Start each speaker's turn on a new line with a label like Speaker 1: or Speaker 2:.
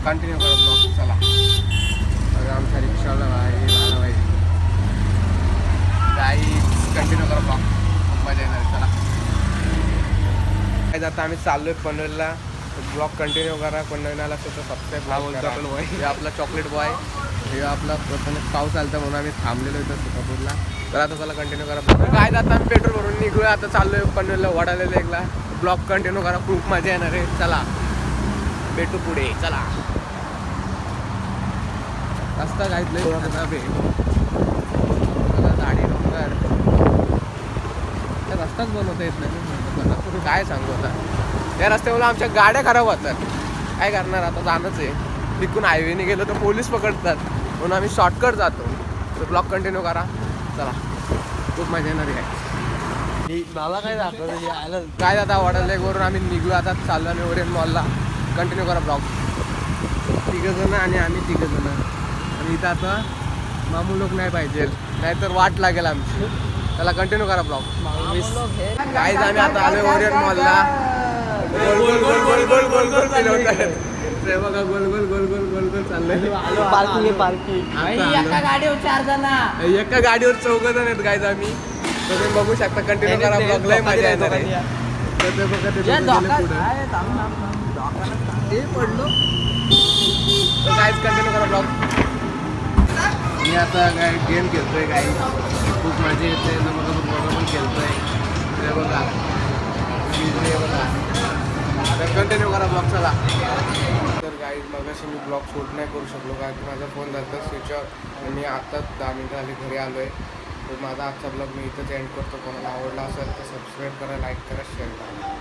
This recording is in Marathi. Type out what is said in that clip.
Speaker 1: कंटिन्यू करा ब्लॉग. चला बघा आमचा रिक्षावाला भाई गाईज कंटिन्यू करा ब्लॉग. खूप मजा येणार. चला काय आता आम्ही चाललोय पनवेलला. ब्लॉग कंटिन्यू करा. कोण नवीन आला असेल तर सबस्क्राईब करा. हे आपला चॉकलेट बॉय. हे आपला प्रथम पाऊस आलता म्हणून आम्ही थांबलेलो इथं सुखापूरला. तर आता त्याला कंटिन्यू करा. काय आता आम्ही पेट्रोल भरून निघूया. आता चाललोय पनवेलला वडाले लेकला. ब्लॉग कंटिन्यू करा. खूप मजा येणार आहे. चला भेटू पुढे. चला रस्ता काहीतलं गाडी डोंगर रस्ताच बनवता येत नाही. काय सांगू आता या रस्त्यामुळे आमच्या गाड्या खराब होतात. काय करणार आता. जाणंच आहे. तिकडून हायवेने गेलो तर पोलीस पकडतात म्हणून आम्ही शॉर्टकट जातो. तर ब्लॉग कंटिन्यू करा. चला खूप मजा येणार आहे.
Speaker 2: मला काय दाखवलं
Speaker 1: काय आता वडालेकवरून आम्ही निघू. आता चाललो आम्ही ओरियन मॉलला. कंटिन्यू करा ब्लॉग. तिघंजणं आणि आम्ही तिघंजणं. आणि इथं आता मामू लोक नाही पाहिजे नाहीतर वाट लागेल आमची. त्याला कंटिन्यू करा ब्लॉग. काहीच आम्ही आता आलो ओरियन मॉलला. गोल गोल गोल गोल गोल गोल गोल फिरवतायत. ते बघा गोल गोल गोल गोल गोल गोल चाललंय.
Speaker 2: पार्किंग एका गाडीवर 4 जण.
Speaker 1: एका गाडीवर 4 जण आहेत गाईज आम्ही. तर तुम्ही बघू शकता. कंटिन्यू करा ब्लॉग. लय मजा येणार आहे. तर ते बघा ते पडलो. तर गाईज कंटिन्यू करा ब्लॉग. मी आता काय गेम खेळतोय. काही खूप मजा येते. बघा पण खेळतोय. ते बघा तर कंटिन्यू करा ब्लॉग. चला तर गाईज मगाशी मी ब्लॉग शूट नाही करू शकलो कारण की माझा फोन झाला स्विच ऑफ. आणि मी आत्ताच 10 मिनिटं आली घरी आलो आहे. तर माझा आजचा ब्लॉग मी इथंच एंड करतो. कोणाला आवडला असेल तर सबस्क्राईब करा, लाईक करा, शेअर करा.